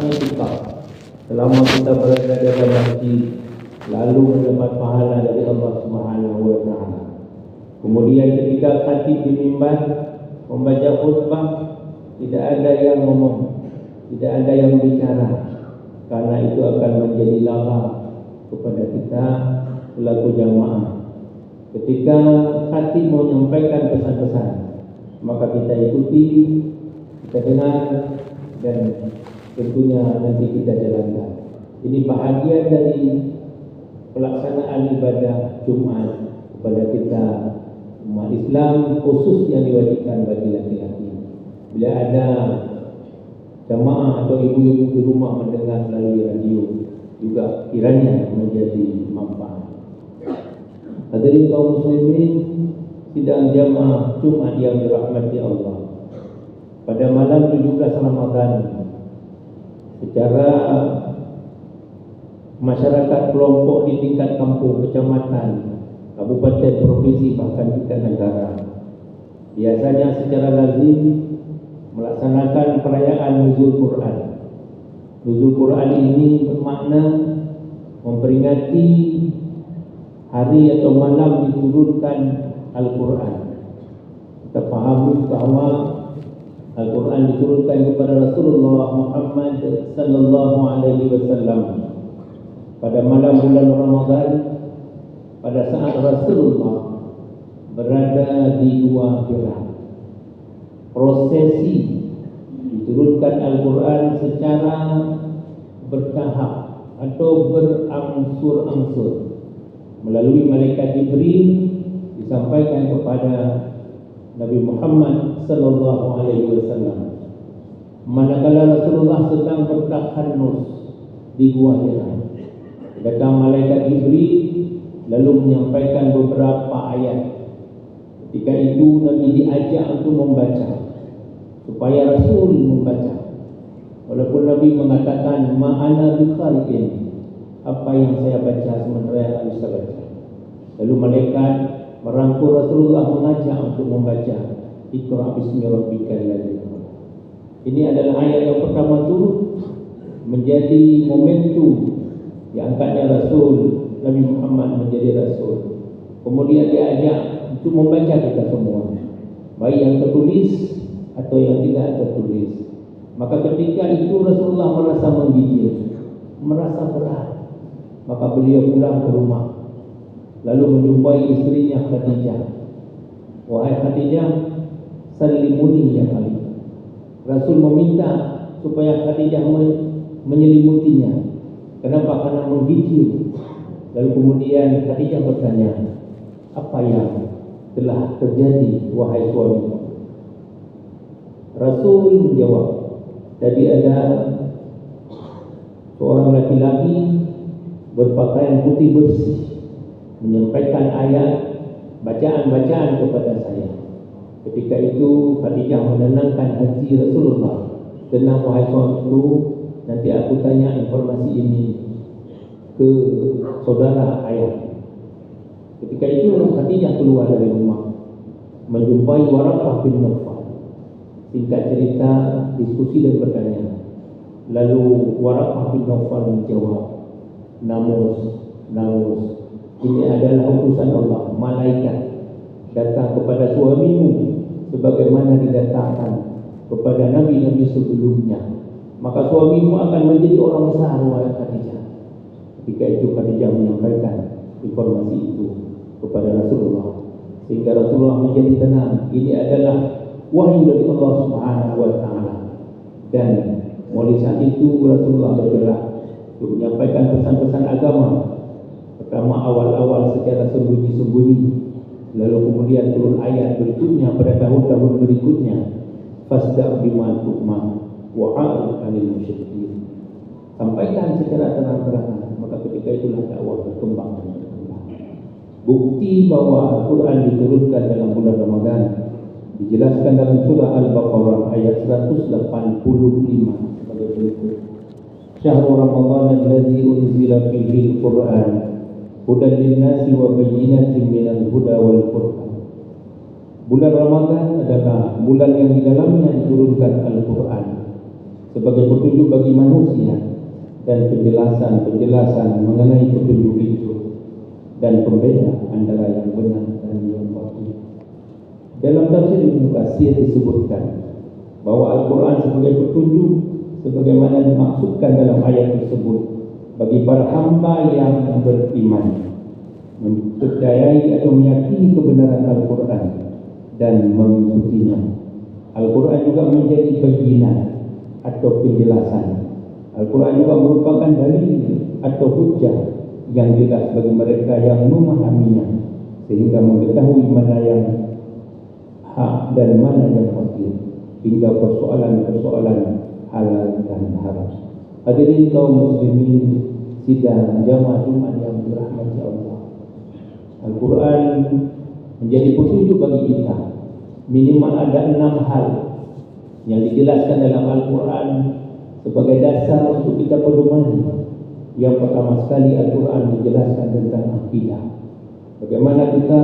itikaf selama kita berada dalam masjid, lalu mendapat pahala dari Allah Subhanahu wa taala. Kemudian ketika khatib di mimbar membaca khutbah, tidak ada yang ngomong, tidak ada yang bicara, karena itu akan menjadi laba kepada kita pelaku jamaah. Ketika khatib mau menyampaikan pesan-pesan, maka kita ikuti, kita dengar, dan tentunya nanti kita jalankan. Ini bahagian dari pelaksanaan ibadah Jumat kepada kita umat Islam, khusus yang diwajibkan bagi laki-laki. Bila ada jamaah atau ibu-ibu di rumah mendengar melalui radio, juga kiranya menjadi manfaat. Hadirin kaum muslimin, sidang jamaah Jumat yang dirahmati Allah. Pada malam 17 Ramadan, secara masyarakat kelompok di tingkat kampung, kecamatan, kabupaten, provinsi, bahkan tingkat negara, biasanya secara lazim melaksanakan perayaan Nuzul Quran. Nuzul Quran ini bermakna memperingati hari atau malam diturunkan Al-Quran. Kita fahami bahwa Al-Quran diturunkan kepada Rasulullah Muhammad sallallahu alaihi wasallam pada malam bulan Ramadan, pada saat Rasulullah berada di dua hira. Prosesi diturunkan Al-Quran secara bertahap atau berangsur-angsur melalui malaikat Jibril, disampaikan kepada Nabi Muhammad sallallahu alaihi wasallam. Manakala Rasulullah sedang bertakhannus di gua Hira, datang malaikat Jibril lalu menyampaikan beberapa ayat. Ketika itu Nabi diajak untuk membaca, supaya Rasul membaca. Walaupun Nabi mengatakan ma'ana biqari'in, apa yang saya baca sementara yang bisa baca. Lalu malaikat merangkul Rasulullah, mengajak untuk membaca Iqra bismi rabbikal ladzi khalaq. Ini adalah ayat yang pertama turun menjadi momentum diangkatnya Rasul Nabi Muhammad menjadi Rasul. Kemudian diajak untuk membaca kita semua, baik yang tertulis atau yang tidak tertulis. Maka ketika itu Rasulullah merasa menggigil, merasa berat. Maka beliau pulang ke rumah, lalu menjumpai istrinya Khadijah. Wahai Khadijah, salimuni ya kali. Rasul meminta supaya Khadijah menyelimutinya. Kenapa? Karena menggigil. Lalu kemudian Khadijah bertanya, apa yang telah terjadi wahai suami? Rasul menjawab, tadi ada seorang laki-laki berpakaian putih bersih menyampaikan ayat bacaan-bacaan kepada saya. Ketika itu Khadijah menenangkan hati Rasulullah. Tenang wahai suamiku, nanti aku tanya informasi ini ke saudara ayah. Ketika itu Khadijah keluar dari rumah, menjumpai Waraqah bin Nawfal. Singkat cerita, diskusi dan bertanya. Lalu Waraqah bin Nawfal menjawab, Namus, ini adalah utusan Allah, malaikat datang kepada suamimu sebagaimana didatangkan kepada nabi-nabi sebelumnya. Maka suamimu akan menjadi orang besar, wahai Khadijah. Ketika itu Khadijah menyampaikan informasi itu kepada Rasulullah, sehingga Rasulullah menjadi tenang. Ini adalah wahyu dari Allah Subhanahu wa taala. Dan mulai saat itu Rasulullah bergerak untuk menyampaikan pesan-pesan agama. Pertama awal-awal secara sembunyi-sembunyi, lalu kemudian turun ayat berikutnya pada tahun-tahun berikutnya, fasda' bima tu'mar wa 'anil musyrikin. Sampaikan secara terang-terangan, maka ketika itulah dakwah berkembang. Bukti bahwa Al-Quran diturunkan dalam bulan Ramadan dijelaskan dalam surah Al-Baqarah ayat 185 sebagai berikut. Syahrul Ramadan alladzi unzila fihi al-Qur'an hudan lin-nasi wa bayyinatin minal huda wal furqan. Bulan Ramadan adalah bulan yang di dalamnya diturunkan Al-Quran sebagai petunjuk bagi manusia dan penjelasan-penjelasan mengenai petunjuk itu dan pembeda antara yang benar dan yang batil. Dalam tafsir Ibnu Katsir disebutkan bahwa Al-Quran sebagai petunjuk sebagaimana dimaksudkan dalam ayat tersebut bagi para hamba yang beriman, mempercayai atau meyakini kebenaran Al-Quran dan mengikutinya. Al-Quran juga menjadi bayyinah atau penjelasan. Al-Quran juga merupakan dalil atau hujjah yang jelas bagi mereka yang memahaminya, sehingga mengetahui mana yang hak dan mana yang batil, hingga persoalan-persoalan halal dan haram. Hadirin kaum muslimin sidang jamaah Jumat yang dirahmati Allah, Al-Quran menjadi petunjuk bagi kita. Minimal ada 6 hal yang dijelaskan dalam Al-Quran sebagai dasar untuk kita pedomani. Yang pertama sekali, Al-Quran menjelaskan tentang akidah. Bagaimana kita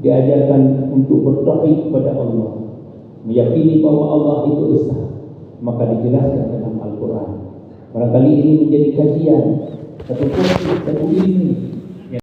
diajarkan untuk bertauhid kepada Allah, meyakini bahwa Allah itu esa, maka dijelaskan dalam Al-Quran. Barangkali ini menjadi kajian satu ilmu